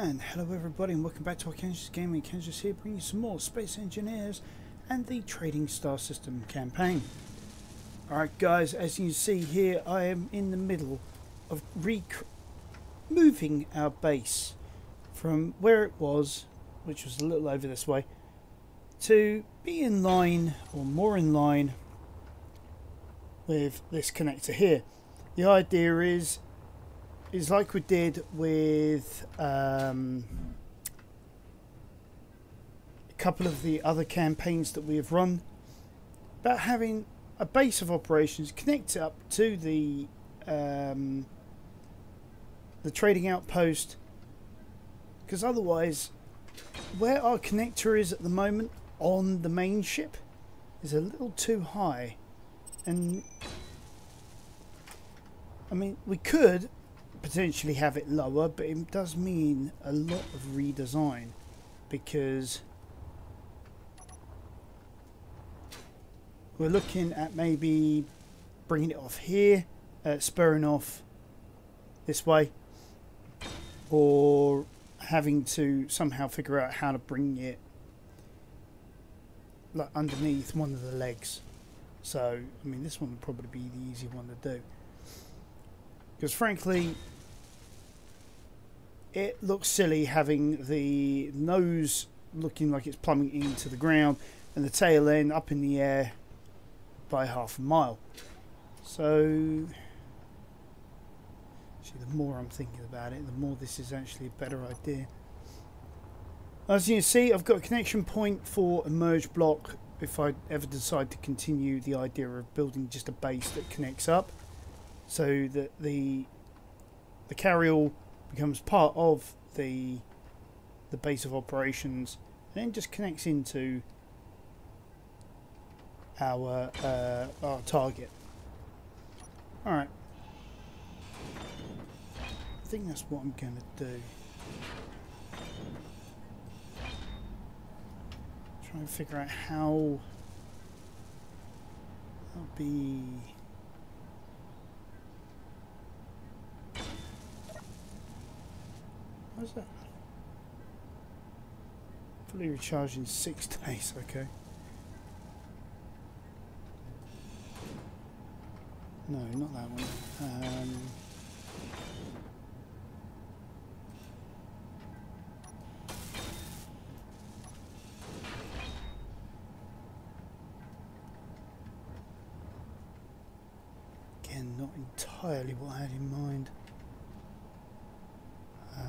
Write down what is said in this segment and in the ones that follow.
And hello everybody and welcome back to Arkansas Gaming. Kansas here bringing you some more Space Engineers and the Trading Star System campaign. Alright guys, as you see here, I am in the middle of moving our base from where it was, which was a little over this way, to be in line, or more in line, with this connector here. The idea is like we did with a couple of the other campaigns that we have run, about having a base of operations connect up to the trading outpost, because otherwise where our connector is at the moment on the main ship is a little too high. And I mean, we could potentially have it lower, but it does mean a lot of redesign, because we're looking at maybe bringing it off here, spurring off this way, or having to somehow figure out how to bring it like underneath one of the legs. So I mean, this one would probably be the easy one to do, because frankly it looks silly having the nose looking like it's plumbing into the ground and the tail end up in the air by half a mile. So actually, the more I'm thinking about it, the more this is actually a better idea. As you can see, I've got a connection point for a merge block if I ever decide to continue the idea of building just a base that connects up, so that the carryall becomes part of the base of operations and then just connects into our target. Alright, I think that's what I'm going to do. Try and figure out how I'll be. What's that? Fully recharged in 6 days, okay. No, not that one. Again, not entirely what I had in mind. I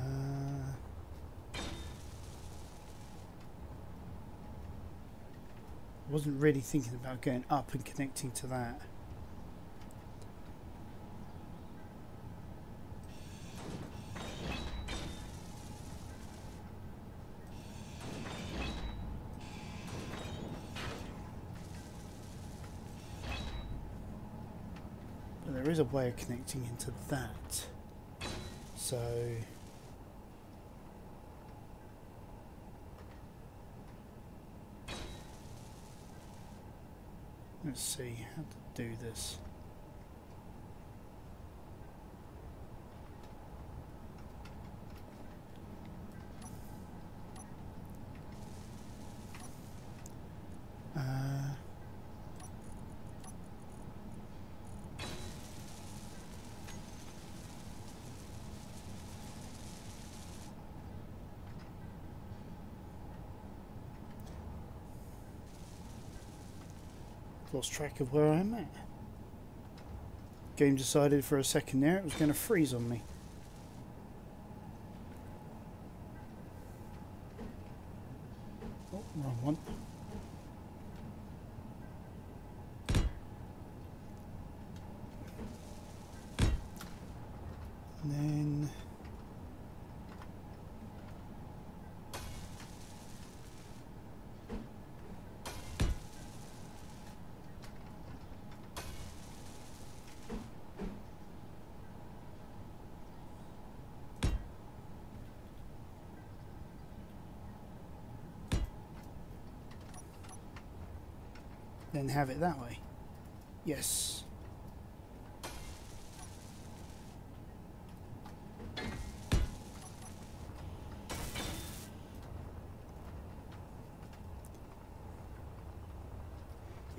wasn't really thinking about going up and connecting to that. But there is a way of connecting into that. So let's see how to do this. Lost track of where I'm at. Game decided for a second there it was going to freeze on me. Oh, wrong one. And then have it that way. Yes.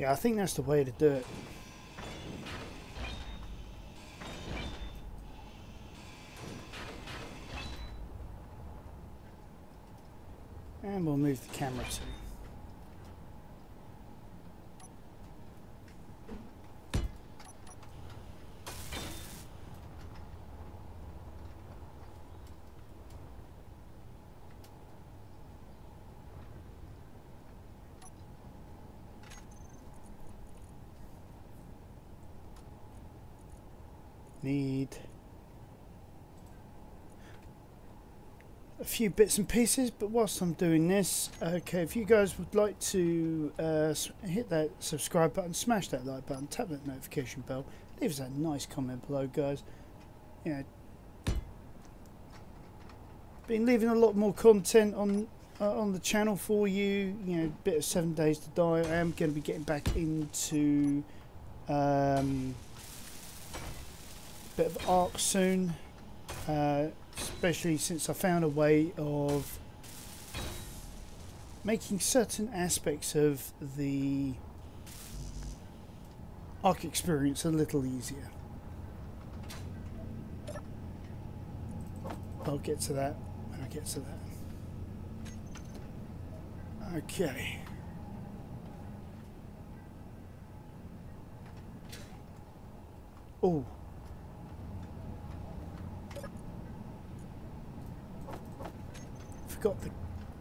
Yeah, I think that's the way to do it. And we'll move the camera too. Need a few bits and pieces, but whilst I'm doing this, okay, if you guys would like to hit that subscribe button, smash that like button, tap that notification bell, leave us a nice comment below, guys. You know, been leaving a lot more content on the channel for you. You know, bit of 7 Days to Die. I am going to be getting back into bit of Ark soon, especially since I found a way of making certain aspects of the Ark experience a little easier. I'll get to that when I get to that. Okay. Oh.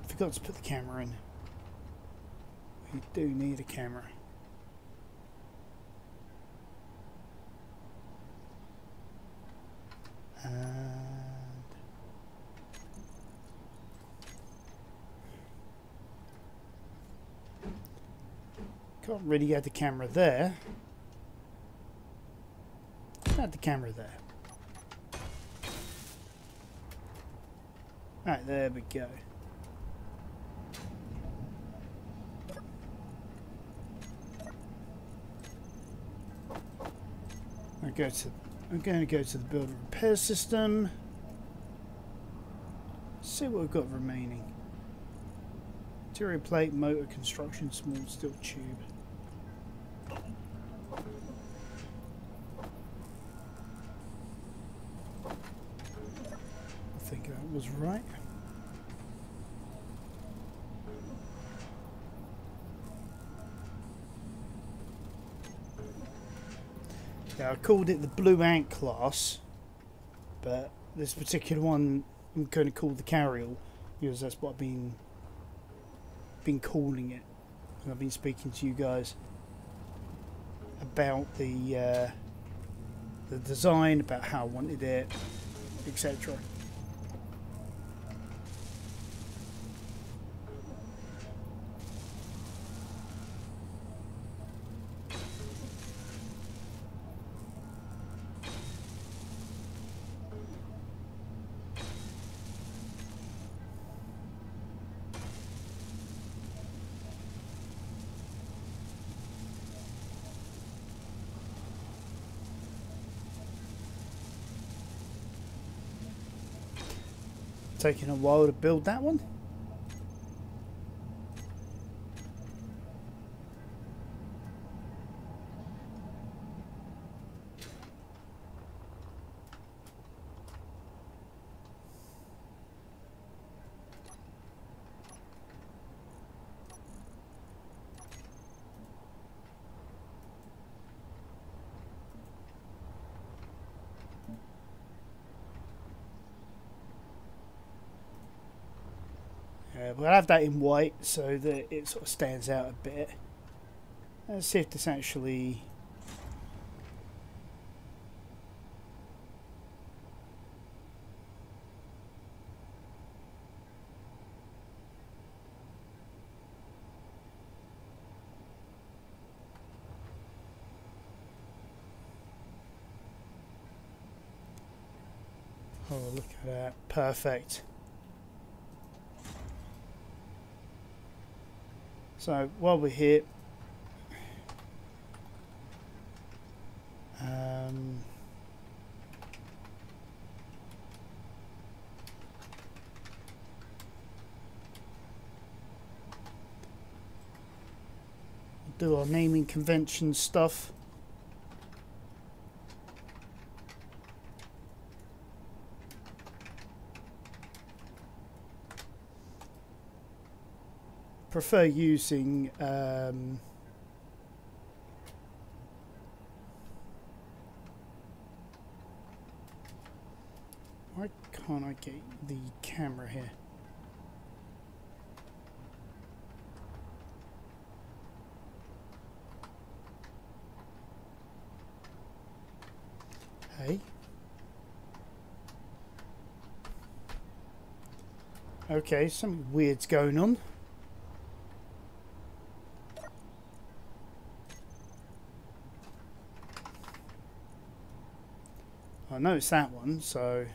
Forgot to put the camera in. We do need a camera. And can't really add the camera there. Add the camera there. Right, there we go. I'm going to go to the build and repair system. See what we've got remaining. Interior plate, motor, construction, small steel tube. I think that was right. Yeah, I called it the Blue Ant class, but this particular one I'm going to call the Carryall because that's what I've been calling it. And I've been speaking to you guys about the design, about how I wanted it, etc. Taking a while to build that one. We'll have that in white so that it sort of stands out a bit. Let's see if this actually... Oh, look at that. Perfect. So while we're here, do our naming convention stuff. Prefer using why can't I get the camera here? Hey. Okay, something weird's going on. I know it's that one, so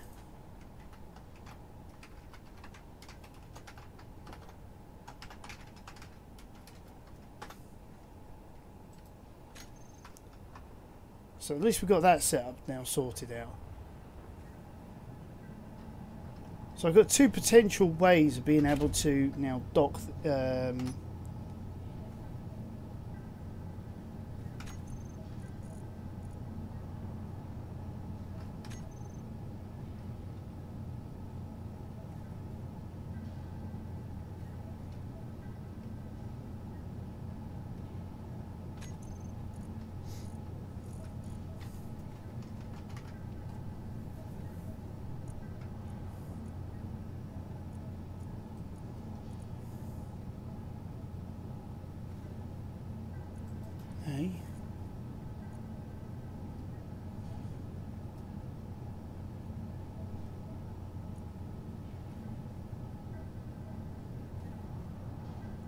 at least we've got that set up now, sorted out. So I've got two potential ways of being able to now dock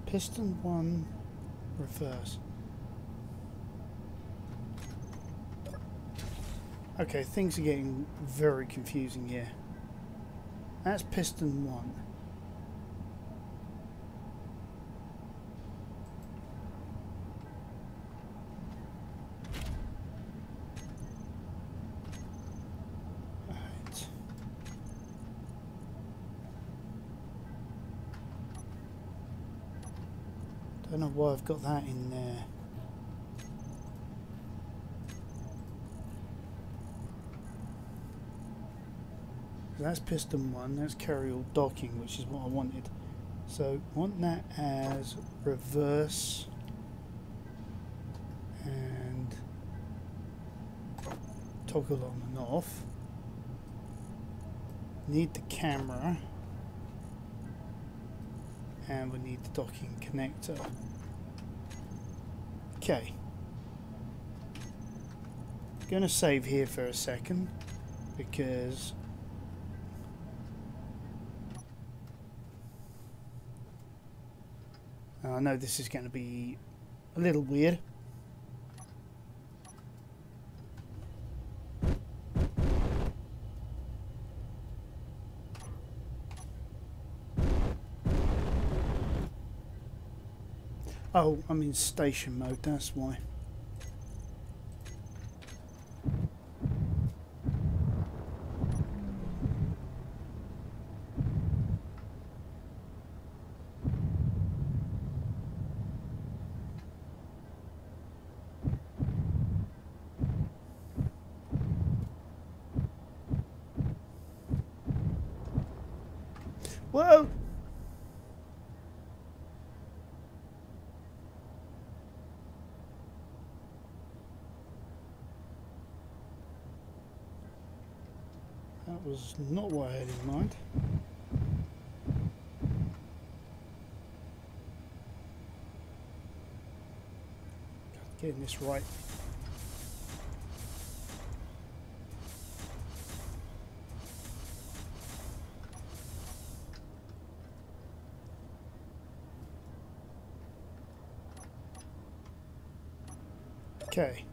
piston 1 reverse. Okay, things are getting very confusing here. That's piston 1. Don't know why I've got that in there. That's piston 1, that's carryall docking, which is what I wanted. So I want that as reverse and toggle on and off. Need the camera. And we need the docking connector. Okay. Going to save here for a second because I know this is going to be a little weird. Oh, I'm in station mode, that's why. Whoa! That was not what I had in mind. Getting this right. Okay.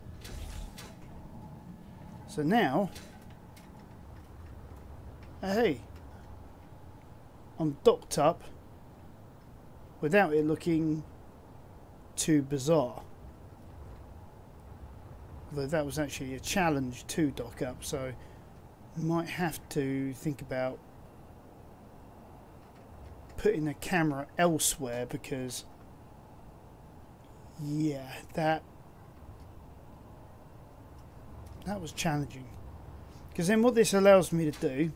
So now, hey, I'm docked up without it looking too bizarre. Although that was actually a challenge to dock up, so might have to think about putting the camera elsewhere because Yeah, that was challenging. Because then what this allows me to do,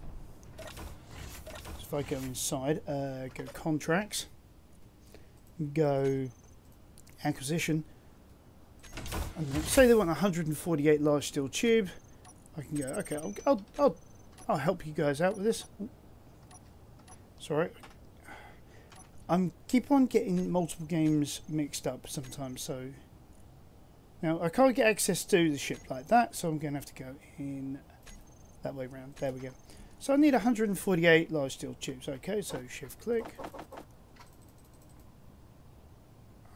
is if I go inside, go contracts, go acquisition, and say they want 148 large steel tube, I can go, okay, I'll help you guys out with this. Sorry. I'm keep on getting multiple games mixed up sometimes, so now I can't get access to the ship like that, so I'm going to have to go in that way round. There we go. So I need 148 large steel tubes. Okay, so shift click.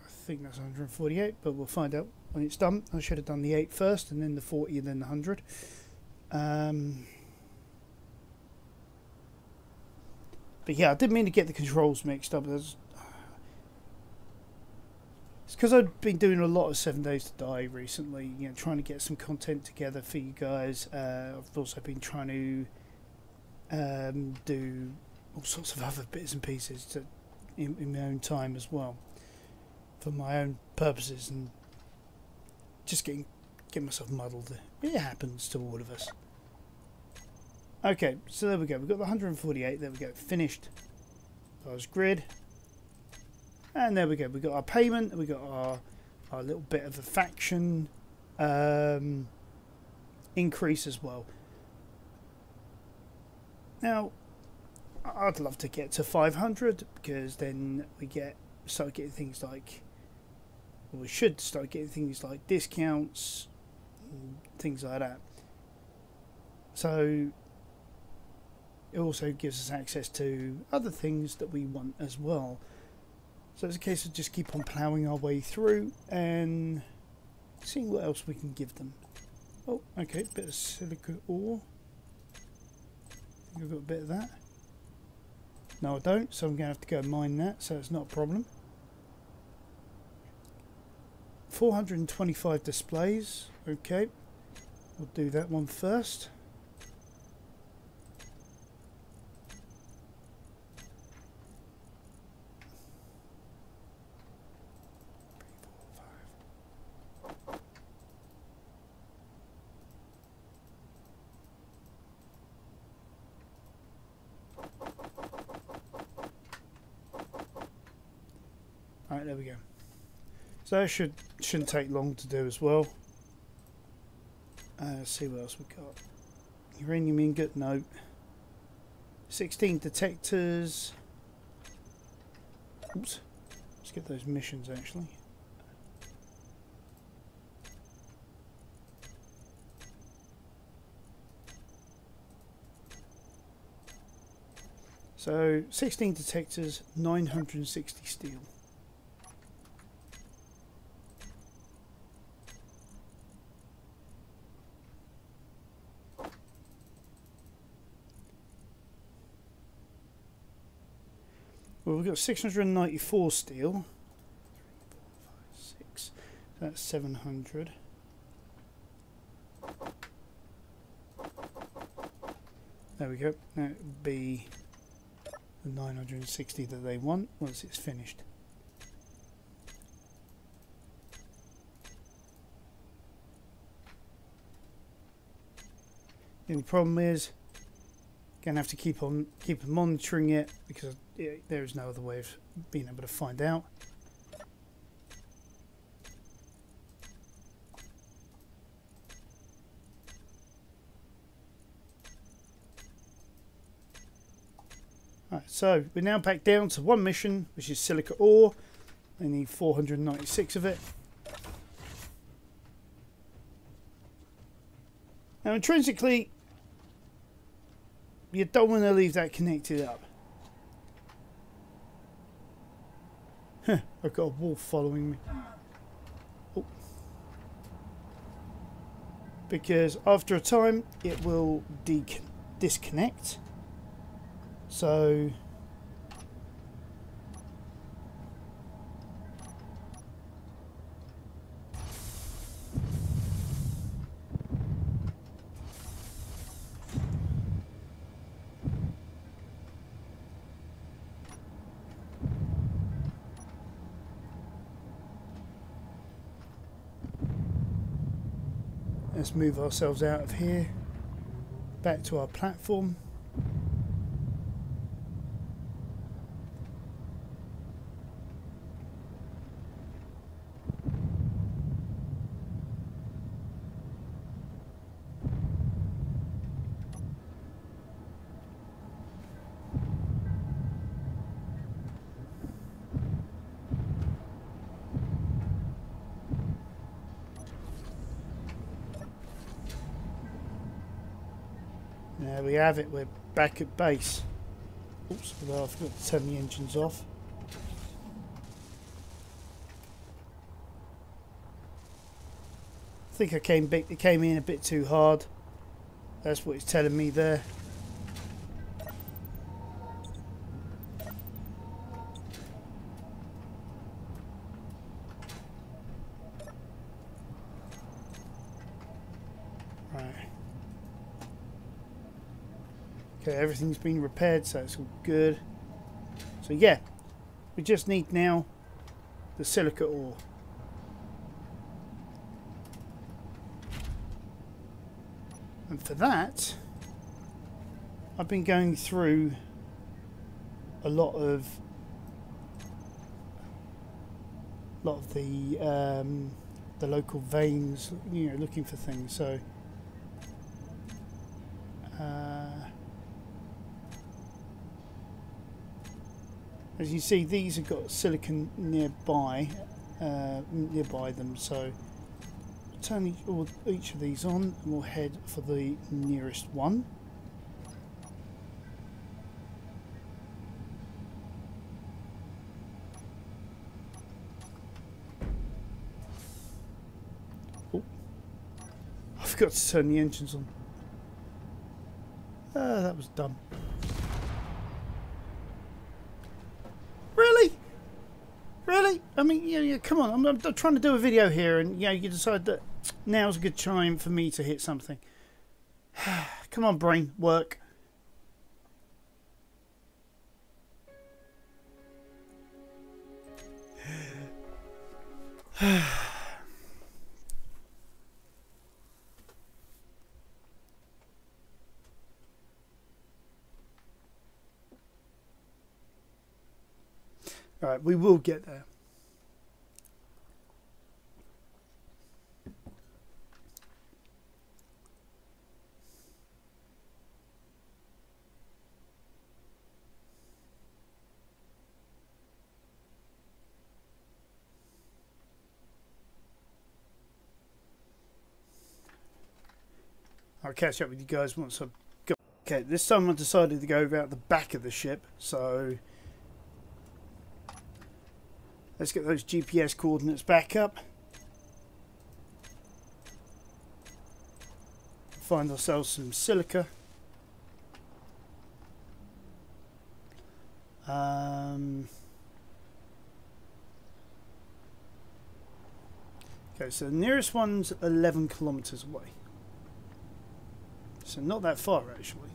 I think that's 148, but we'll find out when it's done. I should have done the 8 first, and then the 40, and then the 100. But yeah, I didn't mean to get the controls mixed up. It's because I've been doing a lot of 7 Days to Die recently, you know, trying to get some content together for you guys. I've also been trying to do all sorts of other bits and pieces in my own time as well, for my own purposes, and just getting myself muddled. It happens to all of us. Okay, so there we go. We've got the 148. There we go. Finished. Large grid. And there we go. We've got our payment. We've got our little bit of a faction increase as well. Now, I'd love to get to 500, because then we start getting things like, well, we should start getting things like discounts and things like that. So it also gives us access to other things that we want as well. So it's a case of just keep on ploughing our way through and seeing what else we can give them. Oh, okay, bit of silica ore. I think I've got a bit of that. No, I don't, so I'm going to have to go mine that, so it's not a problem. 425 displays. Okay, we'll do that one first. Alright, there we go. So that shouldn't take long to do as well. Let's see what else we've got. Uranium ingot, no. 16 detectors. Oops. Let's get those missions actually. So 16 detectors, 960 steel. Well, we've got 694 steel. 6. So that's 700. There we go. That would be the 960 that they want once it's finished. The only problem is, going to have to keep monitoring it, because there is no other way of being able to find out. Right, so we're now back down to one mission, which is silica ore. I need 496 of it. Now, intrinsically, you don't want to leave that connected up. Huh, I've got a wolf following me. Oh. Because after a time, it will disconnect. So Let's move ourselves out of here, back to our platform. There we have it, we're back at base. Oops, although I forgot to turn the engines off. I think it came in a bit too hard. That's what it's telling me there. Okay, everything's been repaired, so it's all good. So yeah, we just need now the silica ore. And for that, I've been going through a lot of the local veins, you know, looking for things. So as you see, these have got silicon nearby them, so turn each of these on and we'll head for the nearest one. Oh, I forgot to turn the engines on. That was dumb. Really? I mean, yeah, come on. I'm trying to do a video here, and you decide that now's a good time for me to hit something. Come on, brain, work. All right, we will get there. I'll catch up with you guys once I've got... Okay, this time I decided to go out the back of the ship, so... Let's get those GPS coordinates back up. Find ourselves some silica. Okay, so the nearest one's 11 kilometers away. So not that far, actually.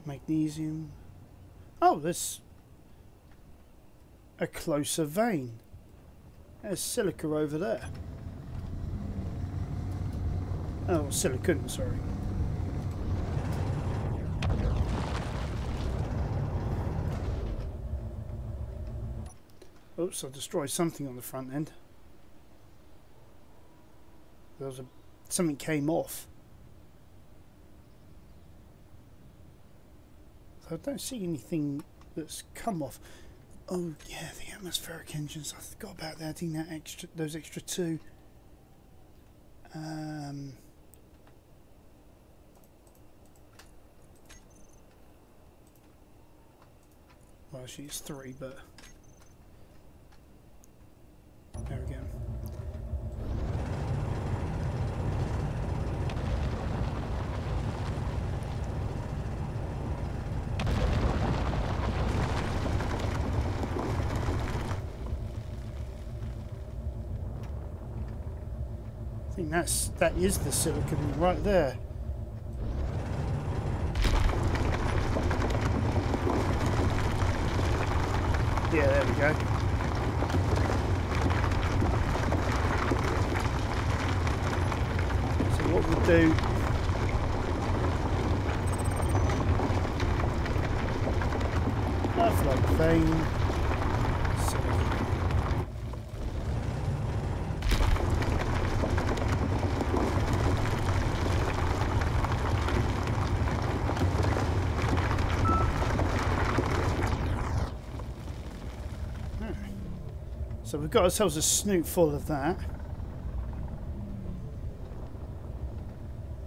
Magnesium. Oh, there's a closer vein. There's silica over there. Oh, silicon, sorry. Oops, I destroyed something on the front end. Something came off. So I don't see anything that's come off. Oh yeah, the atmospheric engines. I forgot about that. Adding those extra two. Well, actually it's 3, but there we go. I think that is the silicon right there. Yeah, there we go. So what we'll do, float vein. So we've got ourselves a snoot full of that.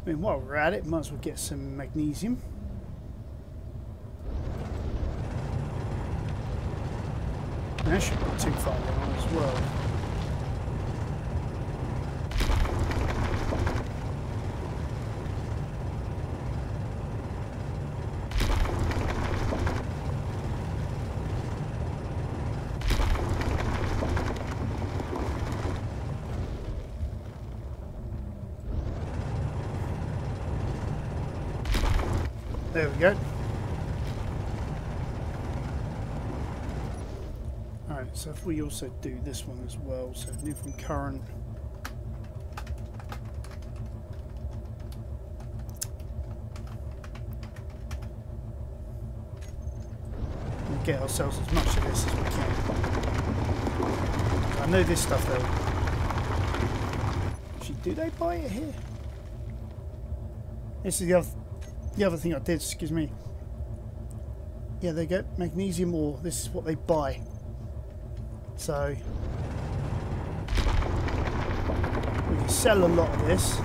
I mean, while we're at it, might as well get some magnesium. That shouldn't be too far down as well. There we go. Alright, so if we also do this one as well, so new from current. We'll get ourselves as much of this as we can. I know this stuff though. Actually, do they buy it here? This is the other thing I did, excuse me. Yeah, they get magnesium ore. This is what they buy. So we can sell a lot of this.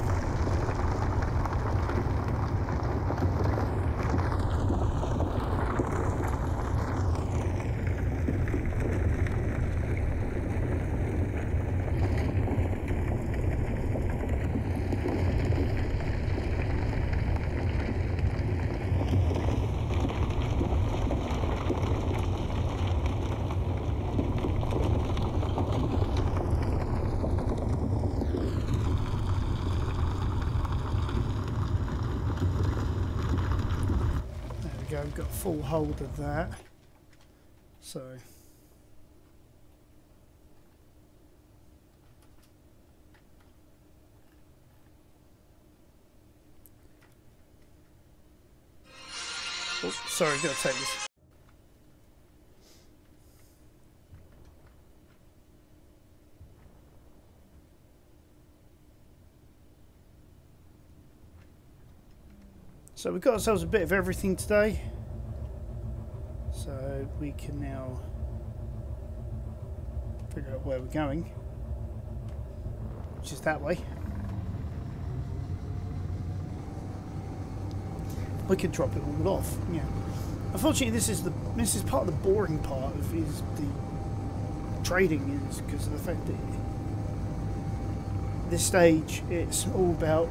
We've got full hold of that, so oh, sorry, I've got to take this. So we've got ourselves a bit of everything today. So we can now figure out where we're going, which is that way. We could drop it all off. Yeah. Unfortunately, this is part of the boring part of the trading, is because of the fact that this stage it's all about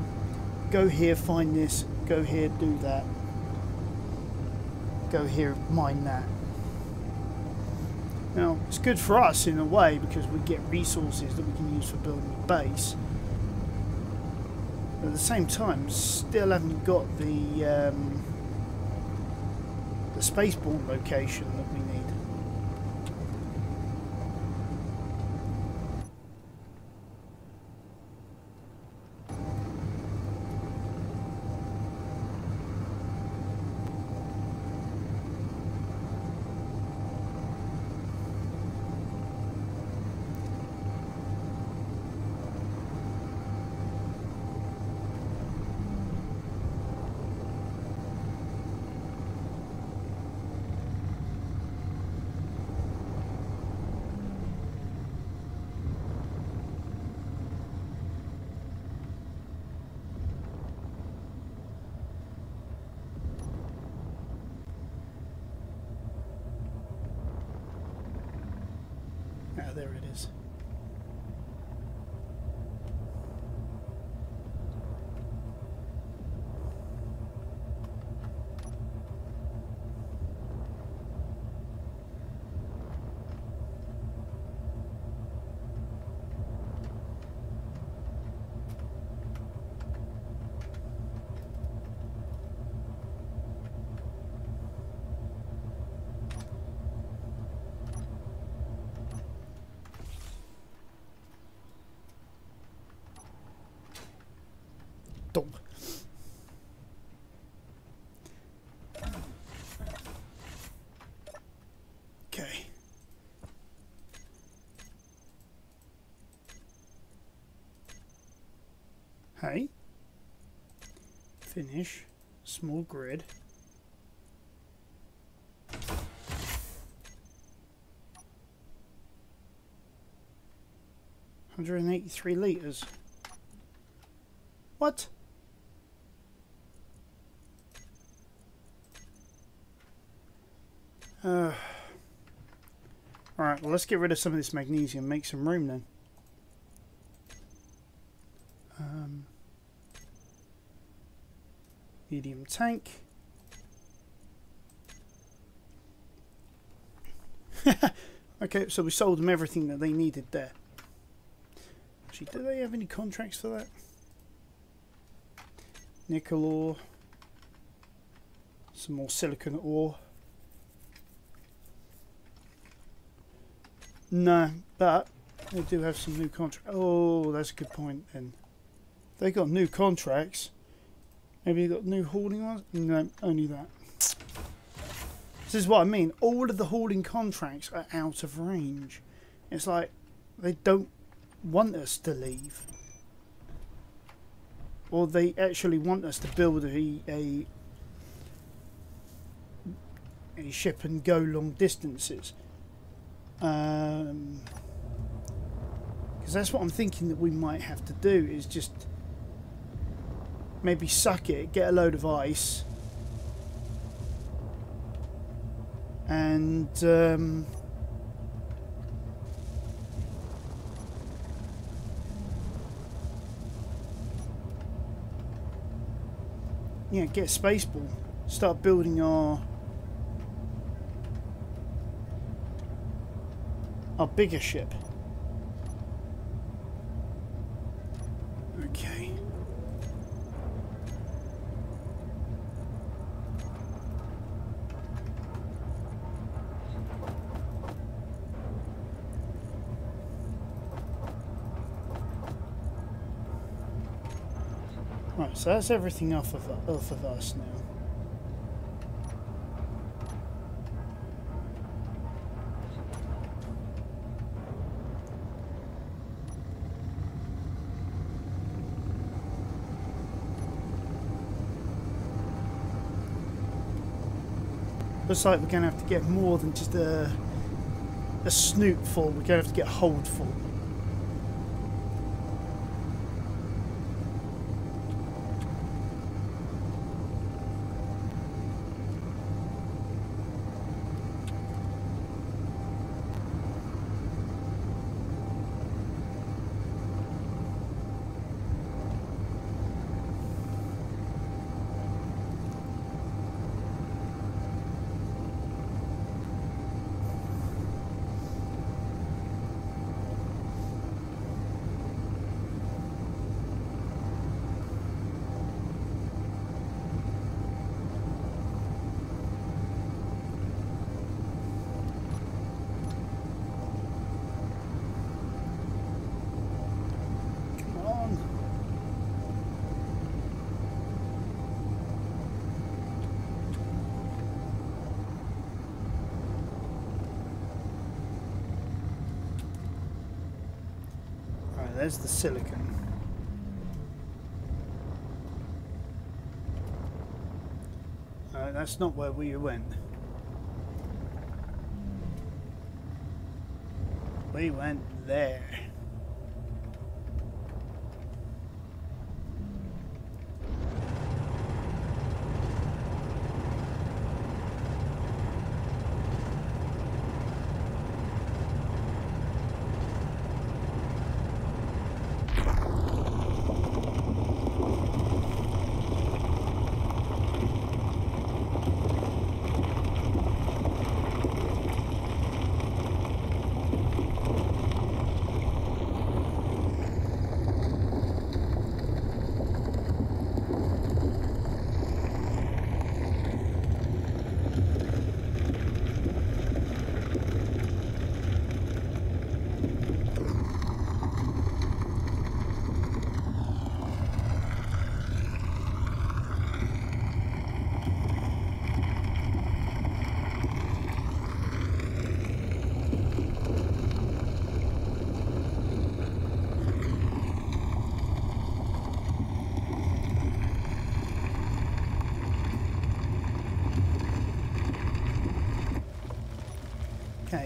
go here, find this, go here, do that. Go here, mine that. Now, it's good for us in a way because we get resources that we can use for building a base. But at the same time, still haven't got the spaceborne location that we need. Ah, there it is. Dog. Okay. Hey. Finish. Small grid. $183. What? Alright, well, let's get rid of some of this magnesium, make some room then. Medium tank. Okay, so we sold them everything that they needed there. Actually, do they have any contracts for that? Nickel ore. Some more silicon ore. No, but they do have some new contracts. Oh, that's a good point then. They got new contracts. Maybe they got new hauling ones? No, only that. This is what I mean. All of the hauling contracts are out of range. It's like they don't want us to leave. Or they actually want us to build a ship and go long distances. Because that's what I'm thinking that we might have to do, is just maybe suck it, get a load of ice, and yeah, get a space ball, start building our bigger ship. Okay. Right, so that's everything off of us now. Looks like we're going to have to get more than just a snoot full. We're going to have to get a hold full. There's the silicon. That's not where we went. We went there.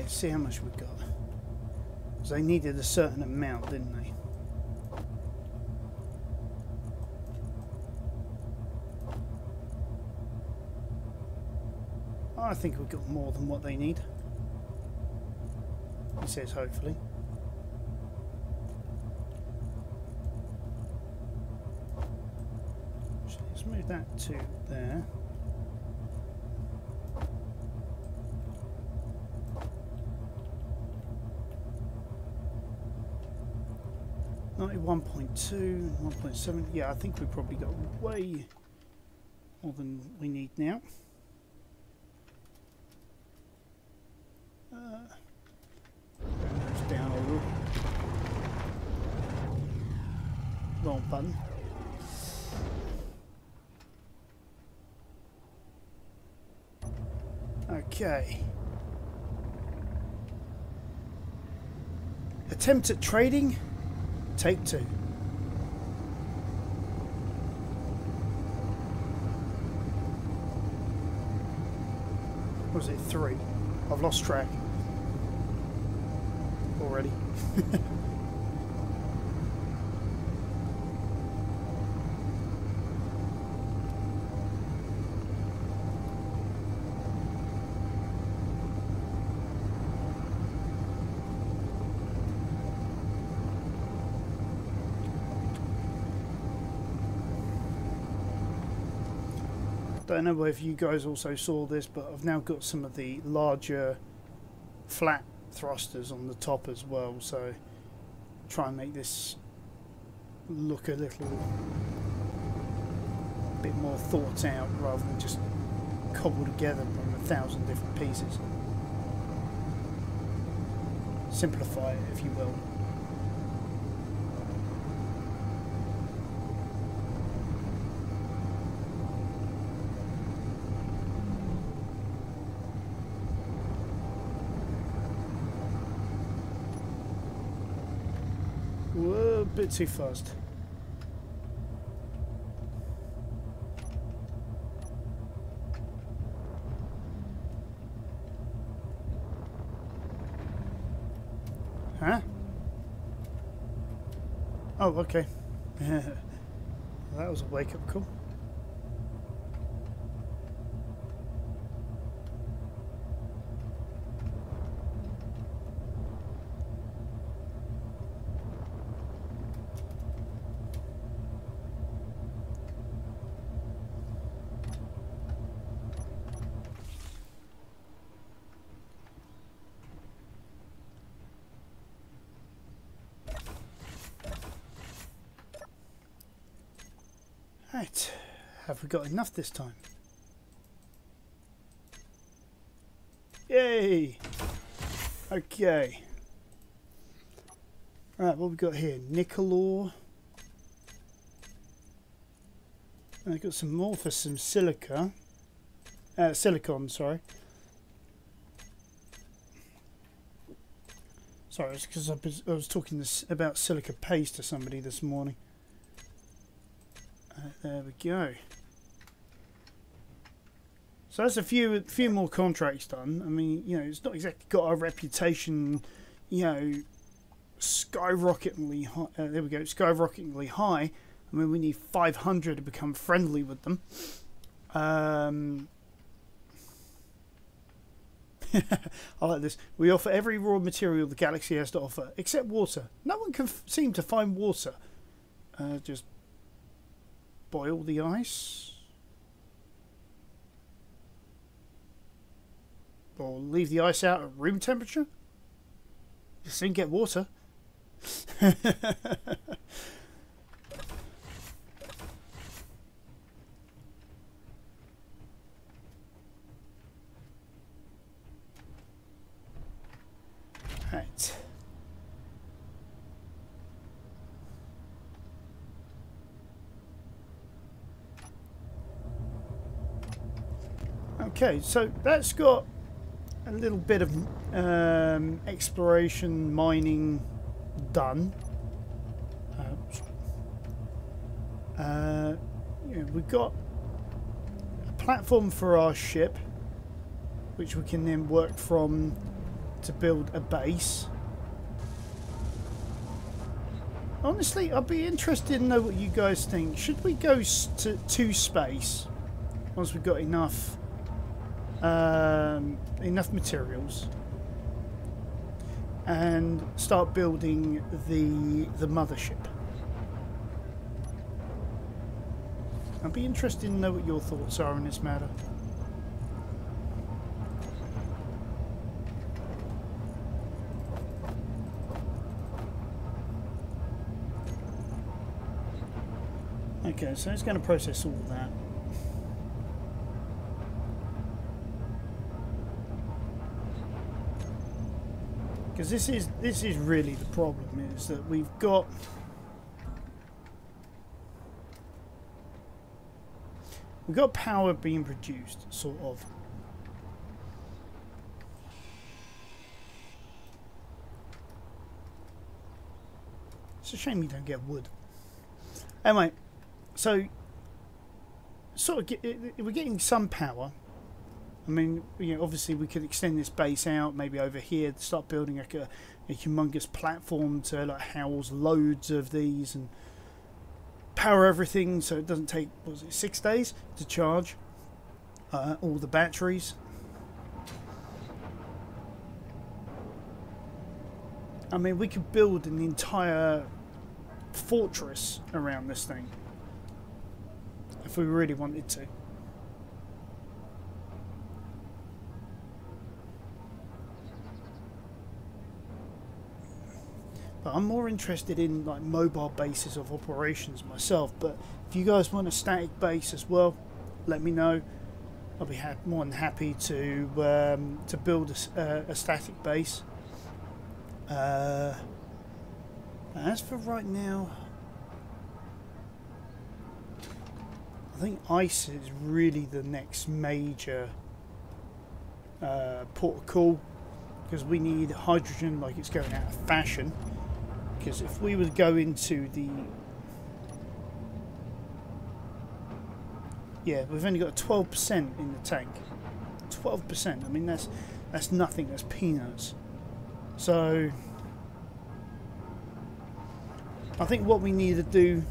Okay, see how much we got. Because they needed a certain amount, didn't they? I think we've got more than what they need. He says hopefully. So let's move that to there. $91.2, 1.7. Yeah, I think we've probably got way more than we need now. Down a little. Wrong button. Okay. Attempt at trading. Take 2. Or was it 3? I've lost track already. Don't know if you guys also saw this, but I've now got some of the larger flat thrusters on the top as well, so try and make this look a little bit more thought out rather than just cobbled together from 1,000 different pieces. Simplify it, if you will. Whoa, a bit too fast. Huh? Oh, okay. That was a wake-up call. Right, have we got enough this time? Yay! Okay. Right, what we got here? Nickel ore. And I've got some more for some silica. Silicon, sorry. Sorry, it's because I was talking about silica paste to somebody this morning. There we go. So that's a few more contracts done. I mean, you know, it's not exactly got a reputation, you know, skyrocketingly high. There we go, skyrocketingly high. I mean, we need 500 to become friendly with them. I like this. We offer every raw material the galaxy has to offer, except water. No one can seem to find water. Just boil the ice. Or leave the ice out at room temperature. You soon get water. Right. Okay, so that's got a little bit of exploration mining done. Yeah, we've got a platform for our ship, which we can then work from to build a base. Honestly, I'd be interested to know what you guys think. Should we go to space once we've got enough materials and start building the mothership? I'd be interested to know what your thoughts are on this matter. Okay, so it's going to process all of that. Because this is really the problem, is that we've got power being produced, sort of. It's a shame you don't get wood. Anyway, so sort of we're getting some power. I mean, you know, obviously we could extend this base out, maybe over here, to start building like a humongous platform to like house loads of these and power everything, so it doesn't take, what was it, 6 days to charge all the batteries. I mean, we could build an entire fortress around this thing if we really wanted to. But I'm more interested in like mobile bases of operations myself. But if you guys want a static base as well, let me know. I'll be more than happy to build a static base. As for right now, I think ice is really the next major port of call, because we need hydrogen like it's going out of fashion. Because if we would go into the... Yeah, we've only got 12% in the tank. 12%. I mean, that's nothing. That's peanuts. So I think what we need to do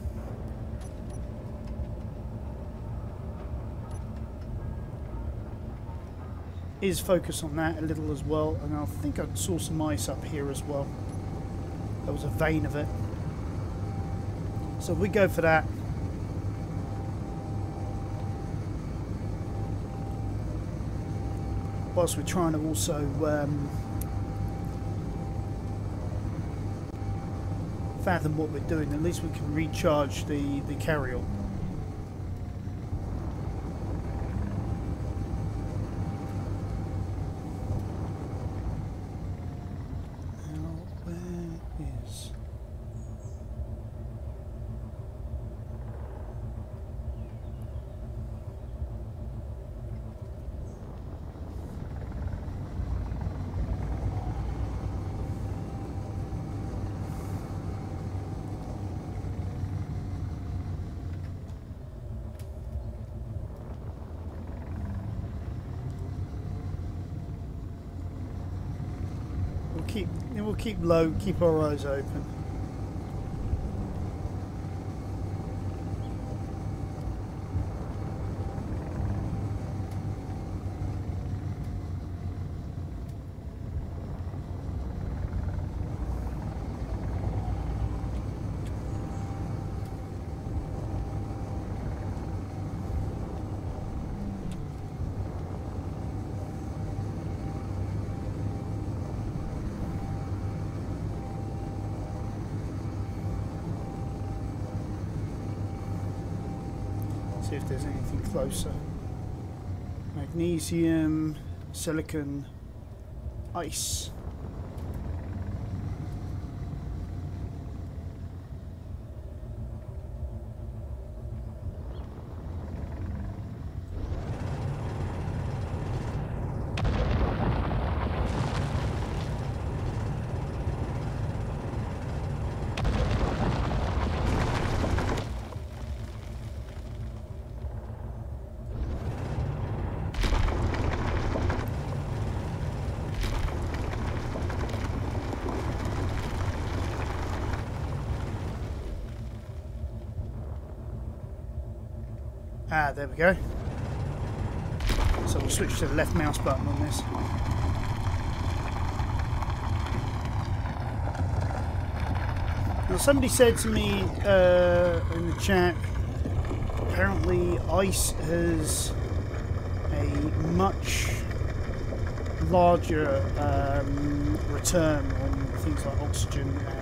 is focus on that a little as well. And I think I saw some ice up here as well. There was a vein of it. So we go for that. Whilst we're trying to also fathom what we're doing, at least we can recharge the carrier. We'll keep low, keep our eyes open. See if there's anything closer. Magnesium, silicon, ice. Ah, there we go. So we'll switch to the left mouse button on this. Now somebody said to me in the chat, apparently ICE has a much larger return on things like oxygen and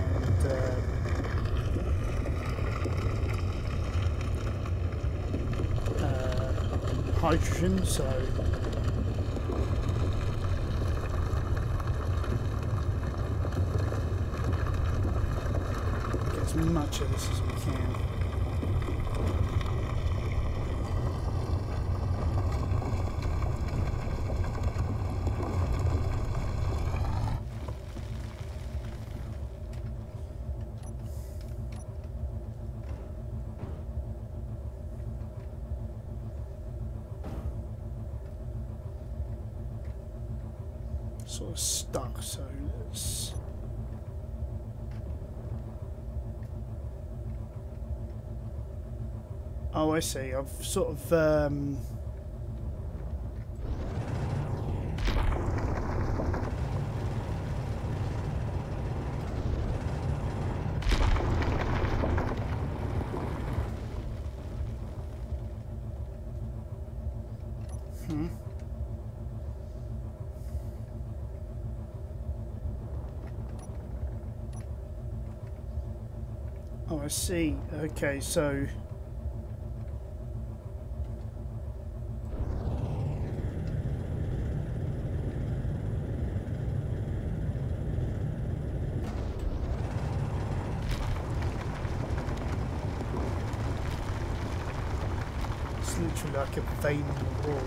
hydrogen, so get as much of this as we can. Sort of stuck, so let's... Oh, I see. I've sort of Oh, I see. Okay, so... It's literally like a vein in the wall.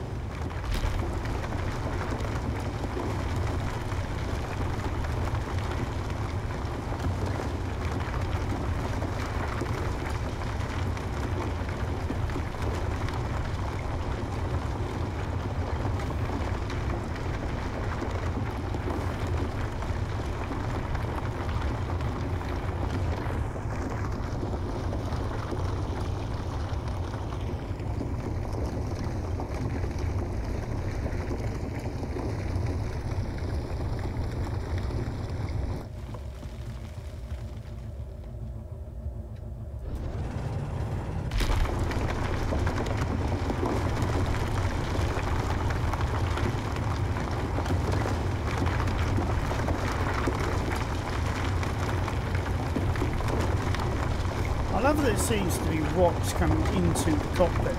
I love that it seems to be rocks coming into the cockpit.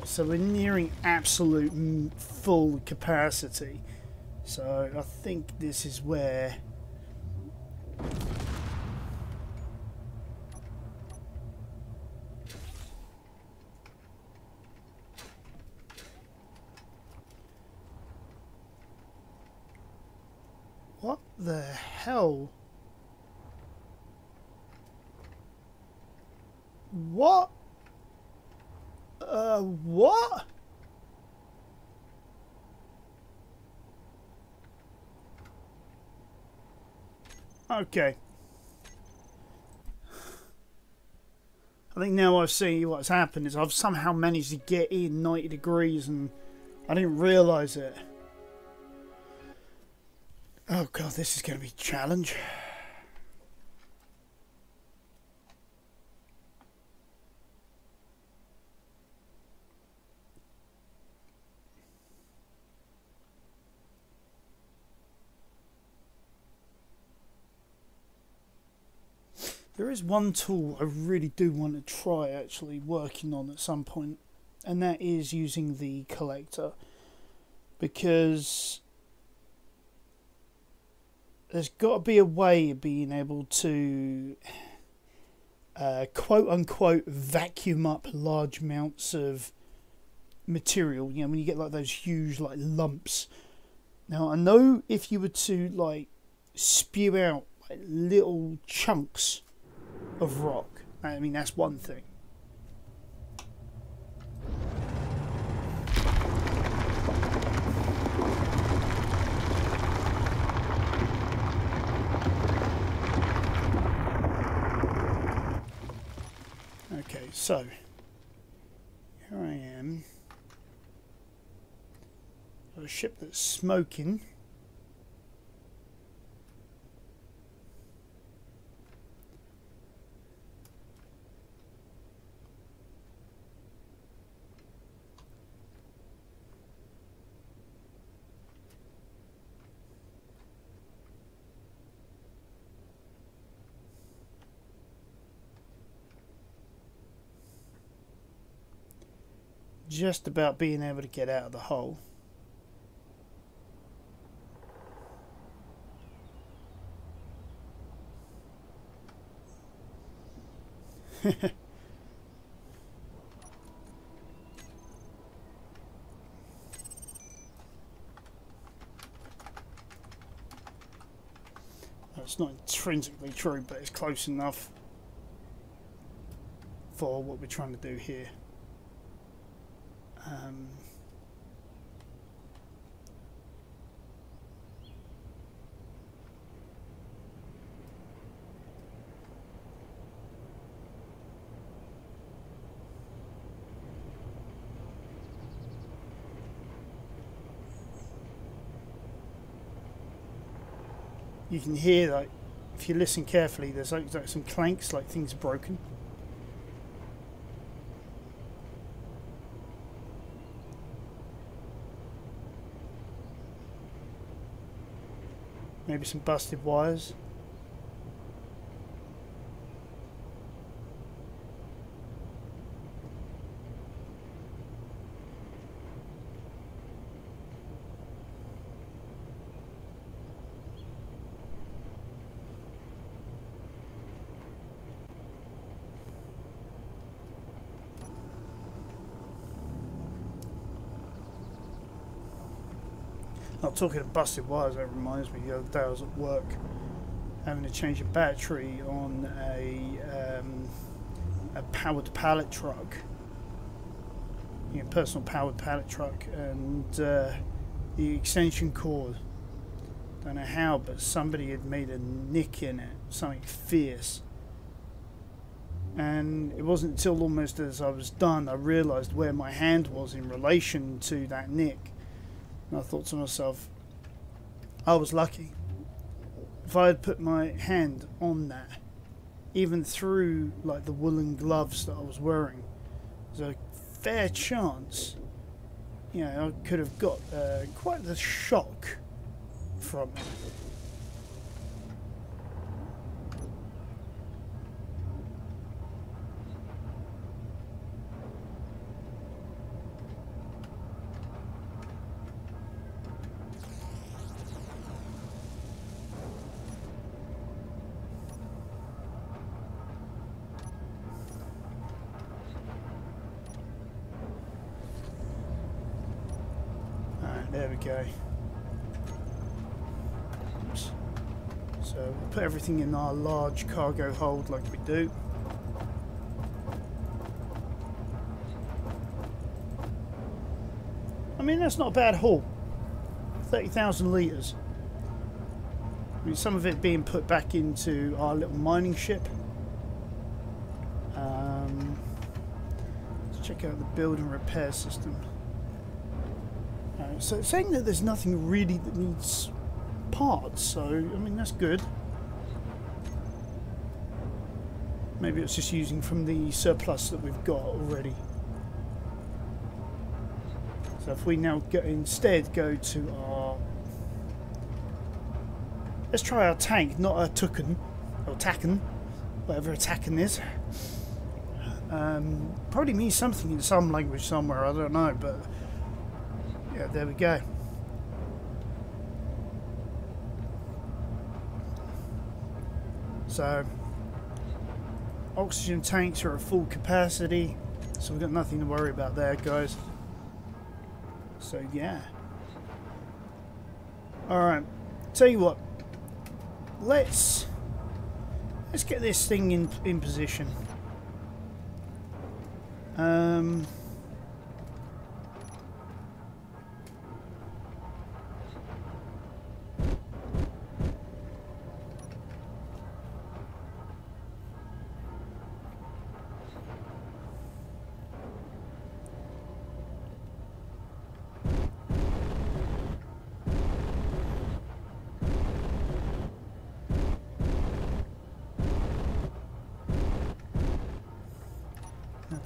So we're nearing absolute full capacity. So I think this is where what the hell? What? What? Okay. I think now I've seen what's happened is I've somehow managed to get in 90 degrees and I didn't realise it. Oh god, this is going to be a challenge. There is one tool I really do want to try actually working on at some point, and that is using the collector, because there's got to be a way of being able to quote unquote vacuum up large amounts of material. You know, when you get like those huge like lumps. Now I know if you were to like spew out like little chunks of rock, I mean that's one thing. Okay, so here I am. Got a ship that's smoking. Just about being able to get out of the hole. It's not intrinsically true, but it's close enough for what we're trying to do here. You can hear, like, if you listen carefully, there's like some clanks, like things are broken. Maybe some busted wires. Not talking of busted wires, that reminds me, the other day I was at work having to change a battery on a powered pallet truck, you know, personal powered pallet truck, and the extension cord, don't know how, but somebody had made a nick in it, something fierce. And it wasn't until almost as I was done I realised where my hand was in relation to that nick. And I thought to myself, I was lucky. If I had put my hand on that, even through like the woolen gloves that I was wearing, there's a fair chance, you know, I could have got quite the shock from it. There we go. Oops. So we'll put everything in our large cargo hold like we do. I mean, that's not a bad haul. 30,000 litres. I mean, some of it being put back into our little mining ship. Let's check out the build and repair system. So it's saying that there's nothing really that needs parts, so I mean that's good. Maybe it's just using from the surplus that we've got already. So if we now instead go to our... Let's try our tank, not our Tucken, or Tacken, whatever a Tacken is. Probably means something in some language somewhere, I don't know, but... Yeah, there we go. So oxygen tanks are at full capacity, so we've got nothing to worry about there, guys. So yeah. Alright, tell you what, let's get this thing in position.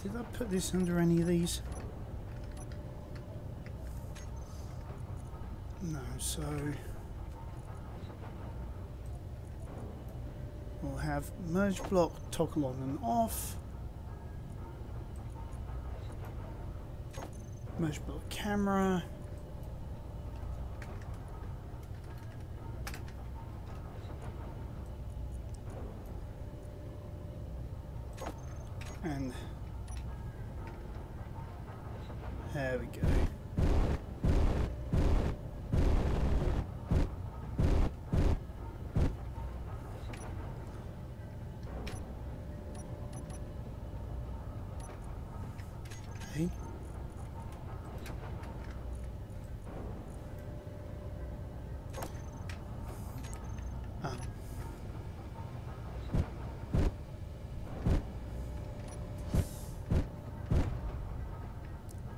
Did I put this under any of these? No, so we'll have merge block toggle on and off, merge block camera, and there we go. Okay.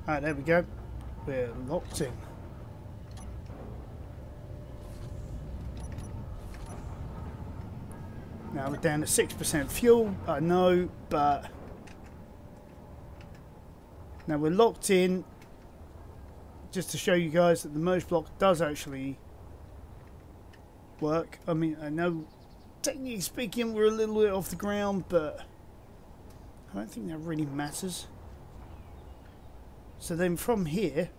Alright, there we go. We're locked in. Now we're down to 6% fuel, I know, but now we're locked in. Just to show you guys that the merge block does actually work. I mean, I know technically speaking we're a little bit off the ground, but I don't think that really matters. So then from here,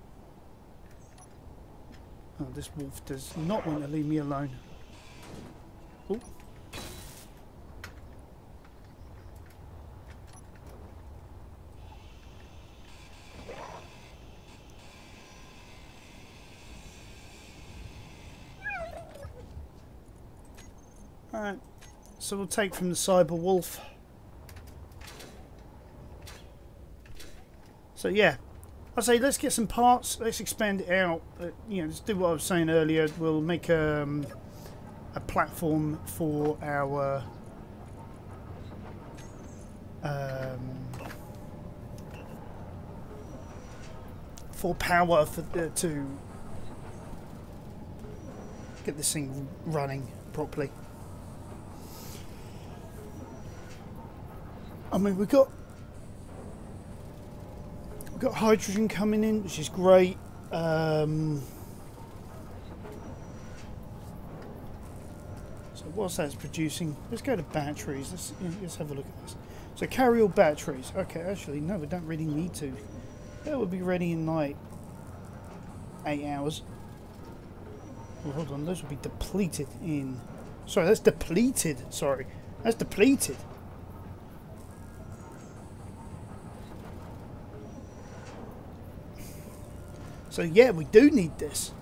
oh, this wolf does not want to leave me alone. Oh. Alright, so we'll take from the cyber wolf. So yeah, I say let's get some parts, let's expand it out. You know, let's do what I was saying earlier. We'll make a platform for our for power for to get this thing running properly. I mean, we've got hydrogen coming in, which is great. So whilst that's producing, let's go to batteries. Let's have a look at this. So carry all batteries. Okay, actually no, we don't really need to. That will be ready in like 8 hours. Oh, hold on, those will be depleted in. Sorry, that's depleted. Sorry, that's depleted. So yeah, we do need this.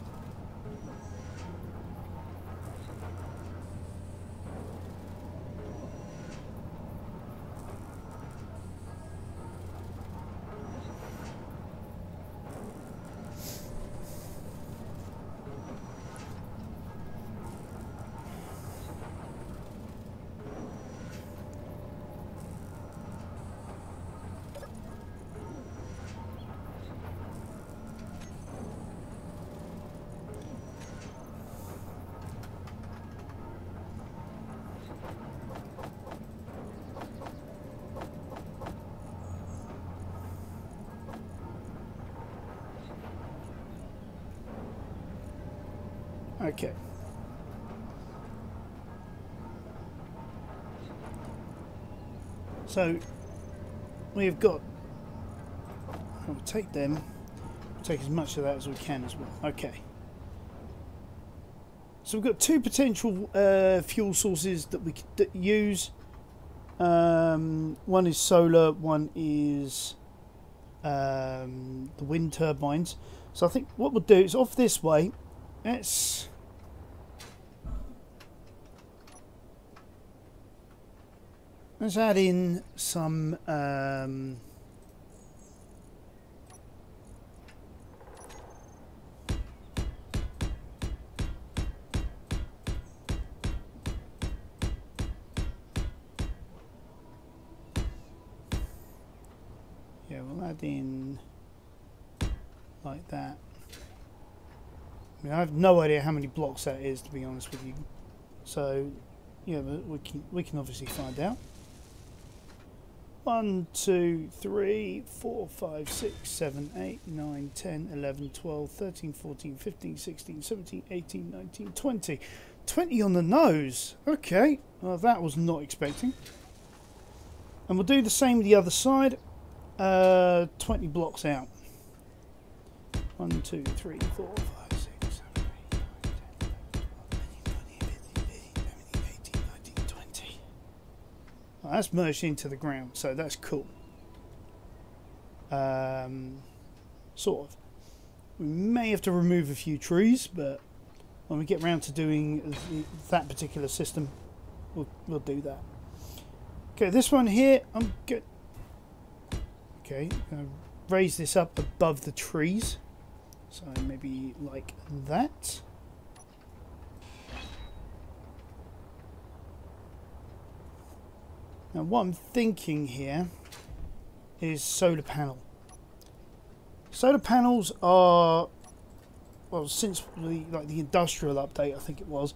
Okay. So we've got. We'll take them. We'll take as much of that as we can as well. Okay. So we've got two potential fuel sources that we could use. One is solar, one is the wind turbines. So I think what we'll do is off this way. Let's add in some we'll add in like that. I mean, I have no idea how many blocks that is, to be honest with you. So, yeah, but we can obviously find out. 1, 2, 3, 4, 5, 6, 7, 8, 9, 10, 11, 12, 13, 14, 15, 16, 17, 18, 19, 20. 20 on the nose. Okay, well, that was not expecting. And we'll do the same with the other side. 20 blocks out. 1, 2, 3, 4, 5, 6, 7, 8, 9, 10, 11, 12, 13, 14, 15, 16, 17, 18, 19, 20. Well, that's merged into the ground, so that's cool. Sort of. We may have to remove a few trees, but when we get round to doing that particular system, we'll do that. Okay, this one here, I'm good. Okay, I'm going to raise this up above the trees. So maybe like that. Now what I'm thinking here is solar panel. Solar panels are, well, since the industrial update, I think it was,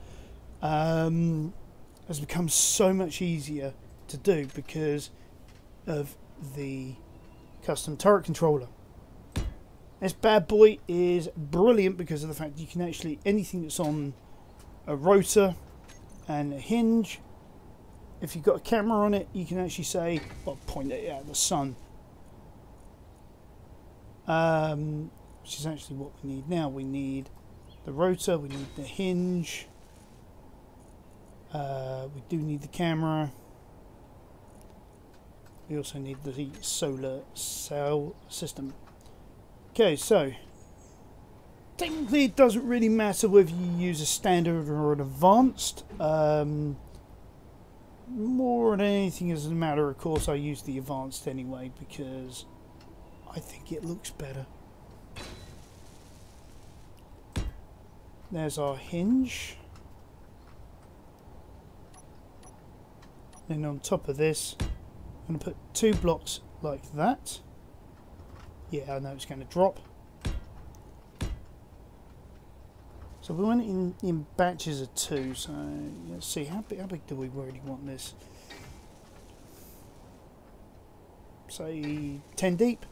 has become so much easier to do because of the custom turret controller. This bad boy is brilliant because of the fact you can actually, anything that's on a rotor and a hinge, if you've got a camera on it, you can actually say, well, point it at the sun. Which is actually what we need now. We need the rotor, we need the hinge, we do need the camera. We also need the solar cell system. Okay, so technically it doesn't really matter whether you use a standard or an advanced. More than anything, as a matter of course, I use the advanced anyway because I think it looks better. There's our hinge. Then on top of this, I'm going to put 2 blocks like that. Yeah, I know it's going to drop. So we went in batches of 2. So let's see, how big do we really want this? Say 10 deep.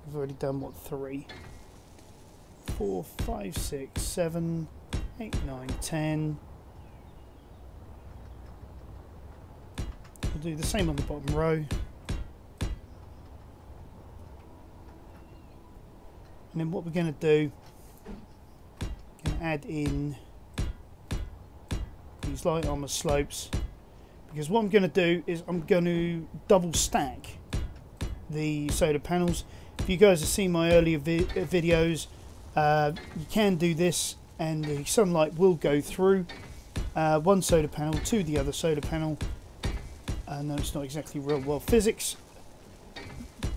We've already done what, 3, 4, 5, 6, 7, 8, 9, 10. We'll do the same on the bottom row. And then what we're going to do, going to add in these light armor slopes, because what I'm going to do is I'm going to double stack the solar panels. If you guys have seen my earlier videos, you can do this and the sunlight will go through one solar panel to the other solar panel. I know it's not exactly real world physics,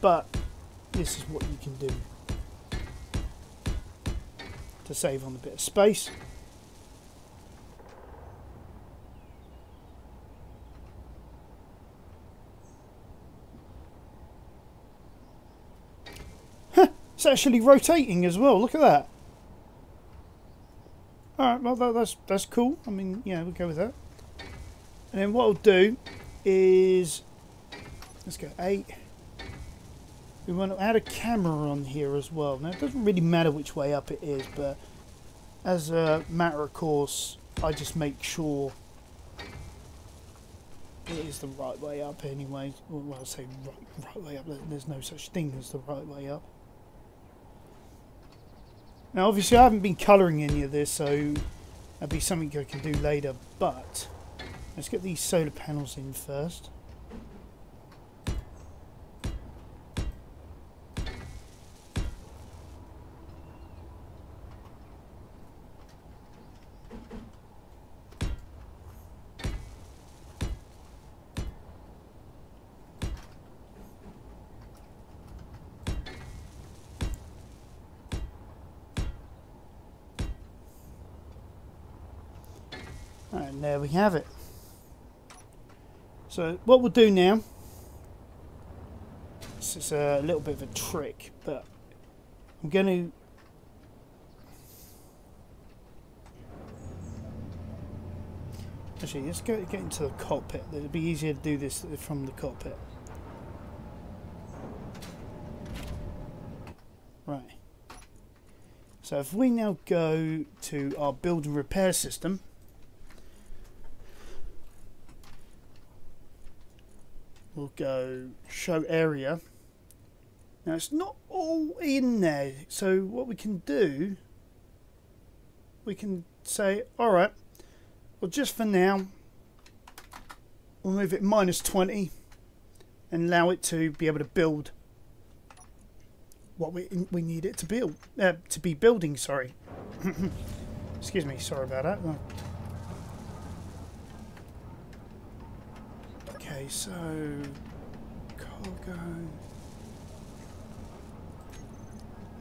but this is what you can do to save on a bit of space. It's actually rotating as well. Look at that. Alright, well that's cool. I mean, yeah, we'll go with that. And then what I'll do is, let's go 8. We want to add a camera on here as well. Now it doesn't really matter which way up it is, but as a matter of course, I just make sure it is the right way up anyway. Well, I say right way up. There's no such thing as the right way up. Now obviously I haven't been colouring any of this, so That'll be something I can do later, but let's get these solar panels in first. And there we have it. So what we'll do now, this is a little bit of a trick, but I'm going to actually let's get into the cockpit. It'll be easier to do this from the cockpit. Right. So if we now go to our build and repair system, we'll go show area. Now it's not all in there, so what we can do, we can say, alright, well just for now we'll move it -20 and allow it to be able to build what we need it to build, to be building, sorry. Excuse me, sorry about that. Okay, so cargo,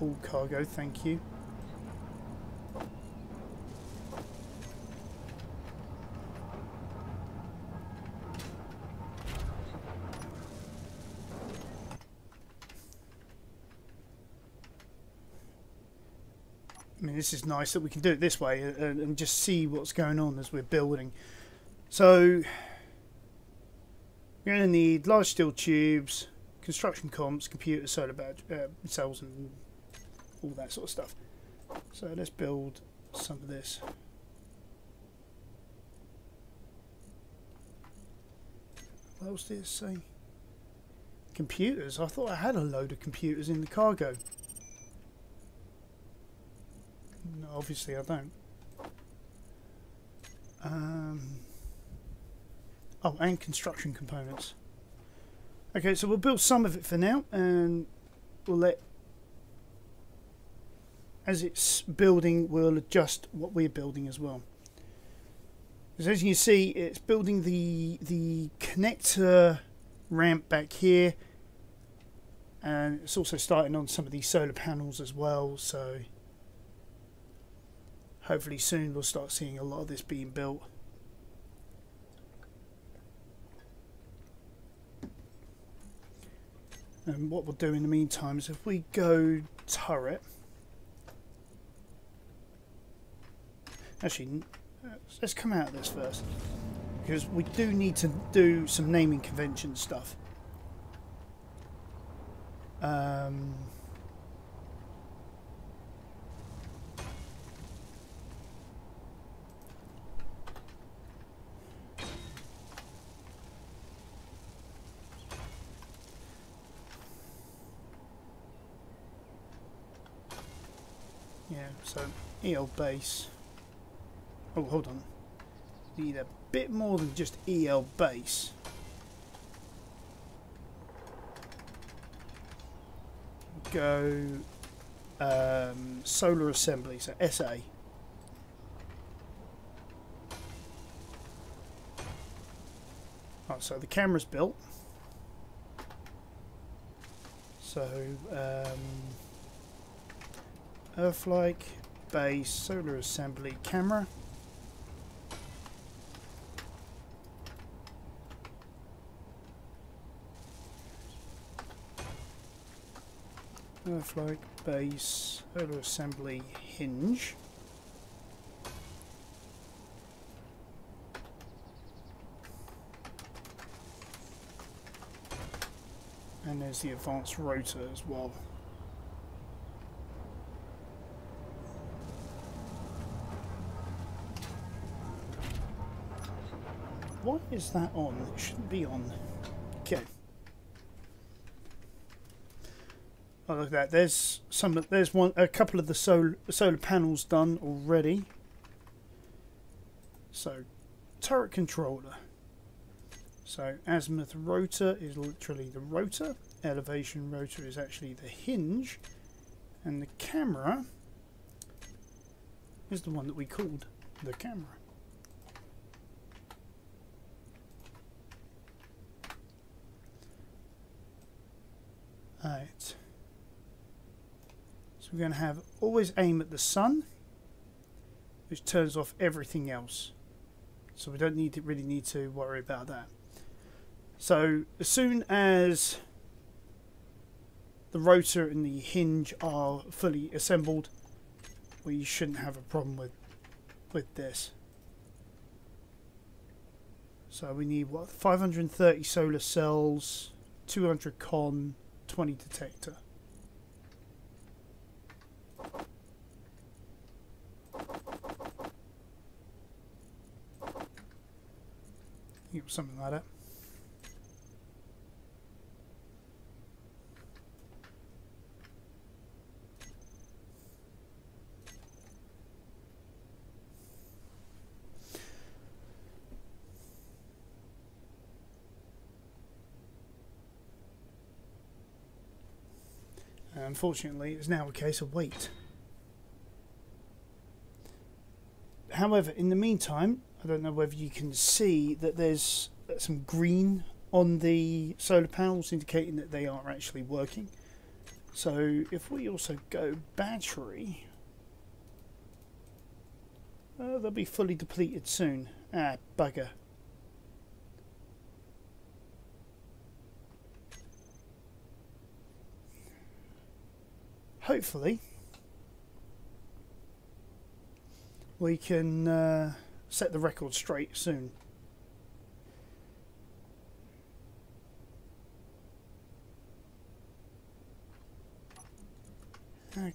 all cargo, thank you. I mean, this is nice that we can do it this way and just see what's going on as we're building. So you're going to need large steel tubes, construction comps, computers, solar cells, and all that sort of stuff. So let's build some of this. What else did it say? Computers? I thought I had a load of computers in the cargo. No, obviously I don't. Oh, and construction components. Okay, so we'll build some of it for now, and we'll let, as it's building, we'll adjust what we're building as well. Because as you can see, it's building the connector ramp back here, and it's also starting on some of these solar panels as well, so hopefully soon we'll start seeing a lot of this being built. And what we'll do in the meantime is if we go turret, actually let's come out of this first, because we do need to do some naming convention stuff. Yeah, so EL base. Oh, hold on. Need a bit more than just EL base. Go solar assembly, so SA. Right, so the camera's built. So Earth-like base solar assembly camera. Earth-like base solar assembly hinge. And there's the advanced rotor as well. Why is that on? It shouldn't be on. Okay. Oh, look at that. There's a couple of the solar panels done already. So, turret controller. So, azimuth rotor is literally the rotor. Elevation rotor is actually the hinge. And the camera is the one that we called the camera. Alright. So we're going to have always aim at the sun, which turns off everything else. So we don't really need to worry about that. So as soon as the rotor and the hinge are fully assembled, we shouldn't have a problem with this. So we need what, 530 solar cells, 200 con, 20 detector. Something like that. Unfortunately, it's now a case of wait. However, in the meantime, I don't know whether you can see that there's some green on the solar panels indicating that they are actually working. So if we also go battery, they'll be fully depleted soon. Ah, bugger. Hopefully we can set the record straight soon. Okay.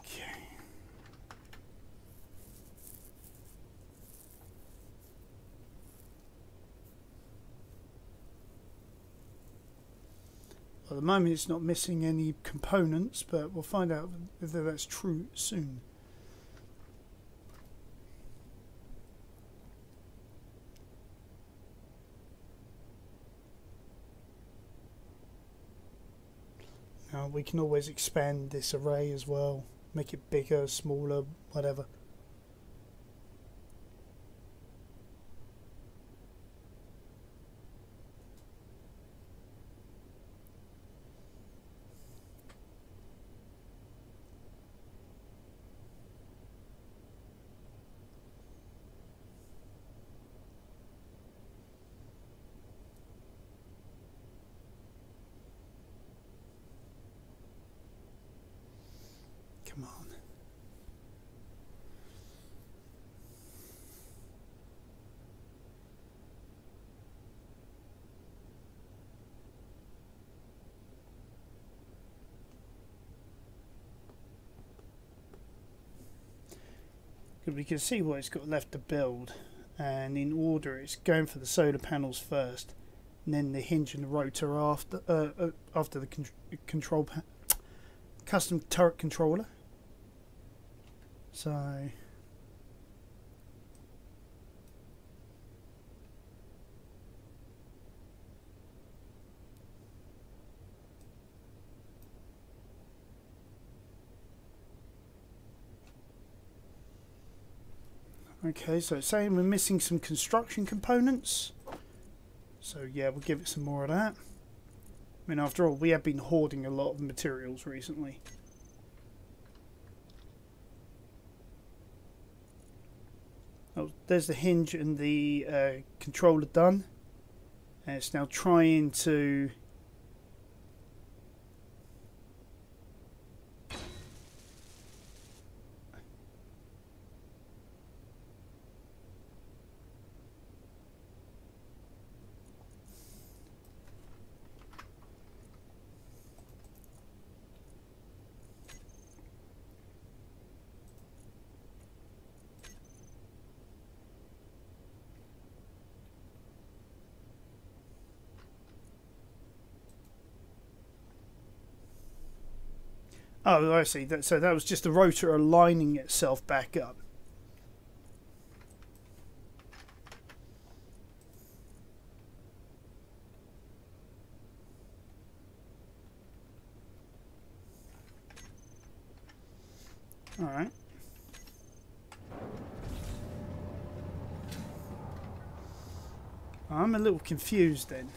Well, at the moment it's not missing any components, but we'll find out whether that's true soon. Now we can always expand this array as well, make it bigger, smaller, whatever. Come on. We can see what it's got left to build, and in order it's going for the solar panels first, and then the hinge and the rotor after the custom turret controller. So okay, so it's saying we're missing some construction components. So yeah, we'll give it some more of that. I mean, after all, we have been hoarding a lot of materials recently. Oh, there's the hinge and the controller done. And it's now trying to... Oh, I see. So that was just the rotor aligning itself back up. Alright. I'm a little confused then.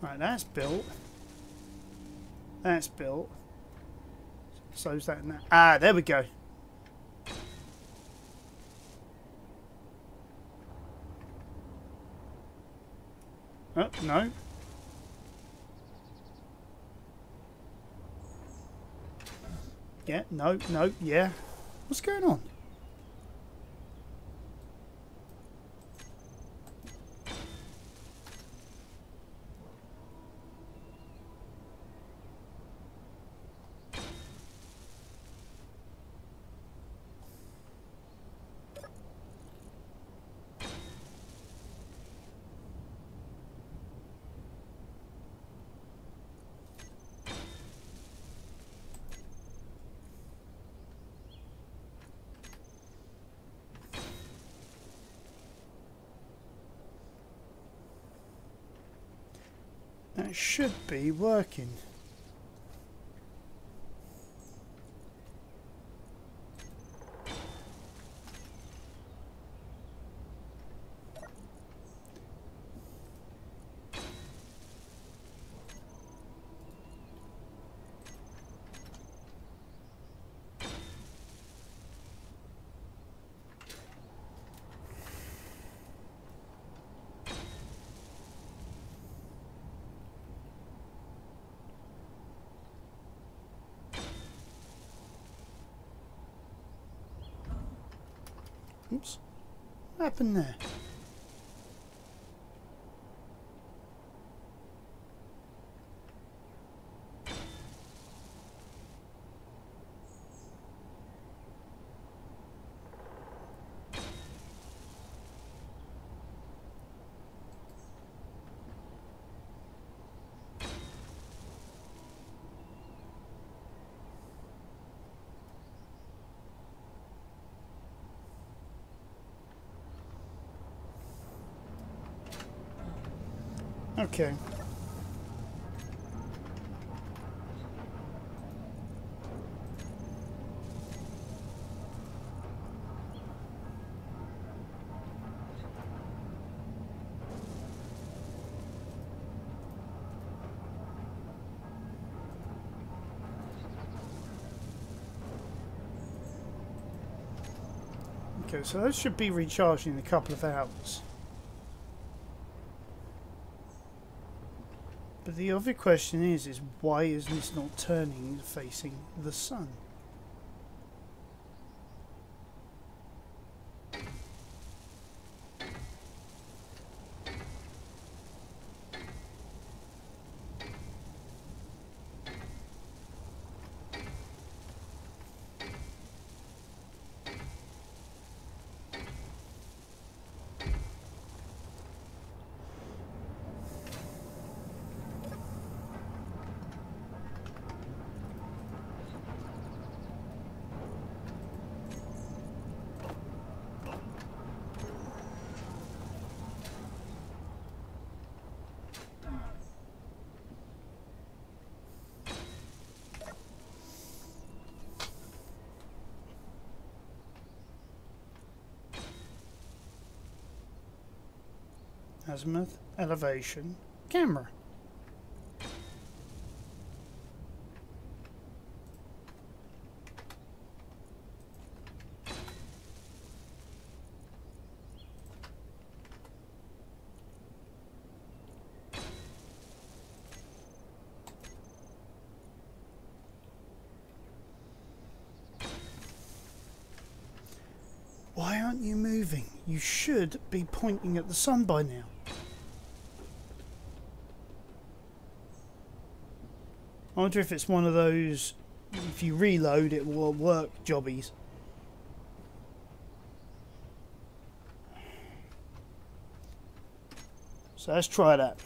Right, that's built. That's built. So's that now. Ah, there we go. Oh, no. Yeah, no, no, yeah. What's going on? That should be working. Oops. What happened there? Okay. Okay, so those should be recharging in a couple of hours. But the other question is why is this not turning facing the sun? Azimuth, elevation, camera. Why aren't you moving? You should be pointing at the sun by now. I wonder if it's one of those, if you reload it will work jobbies. So let's try that.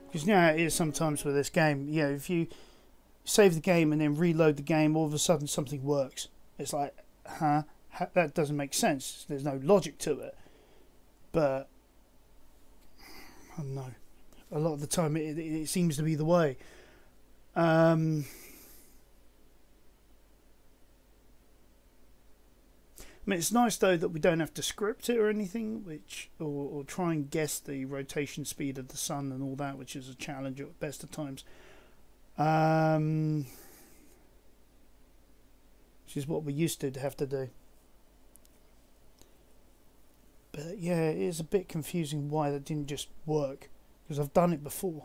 Because now it is sometimes with this game, you know, if you save the game and then reload the game, all of a sudden something works. It's like, huh? that doesn't make sense. There's no logic to it. But I don't know. A lot of the time, it seems to be the way. I mean, it's nice though that we don't have to script it or anything, or try and guess the rotation speed of the sun and all that, which is a challenge at the best of times. Which is what we used to have to do. But yeah, it is a bit confusing why that didn't just work, because I've done it before.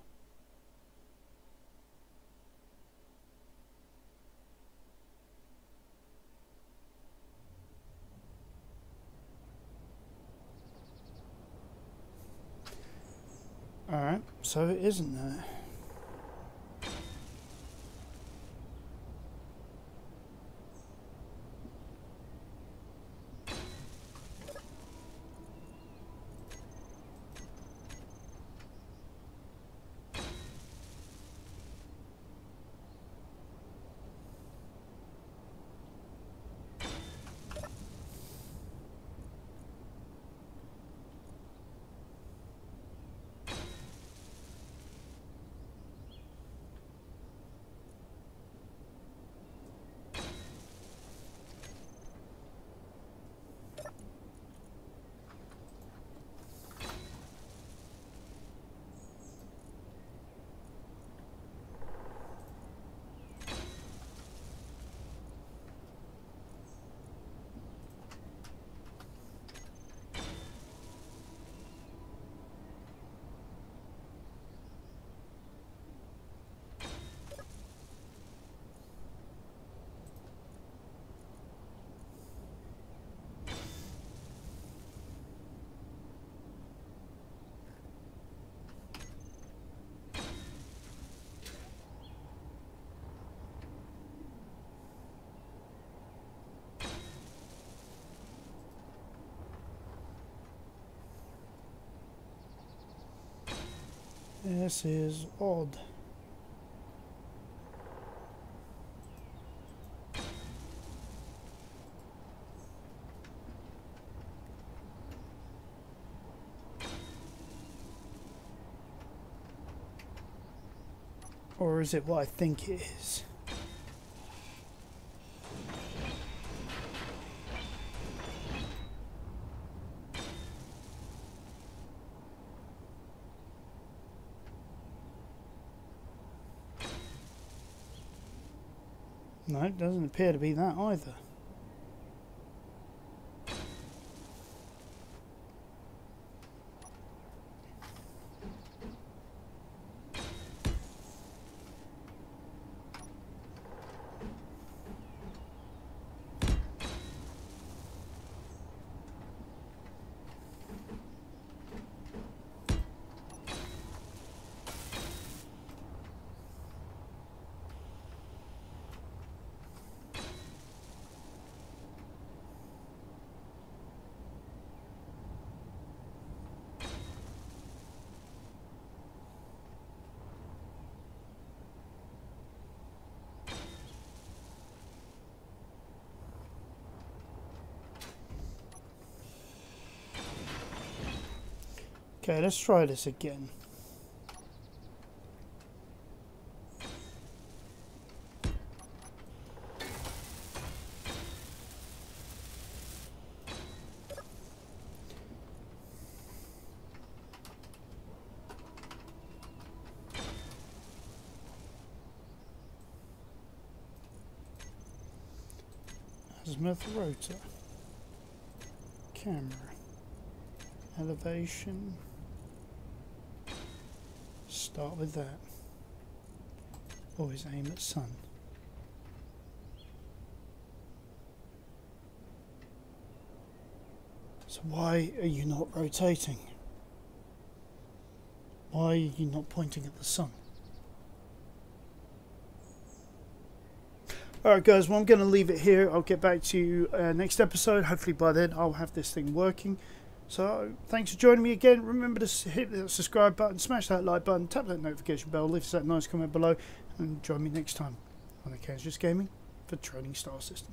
Alright, so it isn't there. This is odd. Or is it what I think it is? No, it doesn't appear to be that either. Okay, let's try this again. Azimuth rotor. Camera. Elevation. Start with that. Always aim at sun. So why are you not rotating? Why are you not pointing at the sun? Alright guys, well I'm going to leave it here. I'll get back to you next episode. Hopefully by then I'll have this thing working. So, thanks for joining me again. Remember to hit the subscribe button, smash that like button, tap that notification bell, leave us that nice comment below, and join me next time on Occasional Gaming for Trading Star System.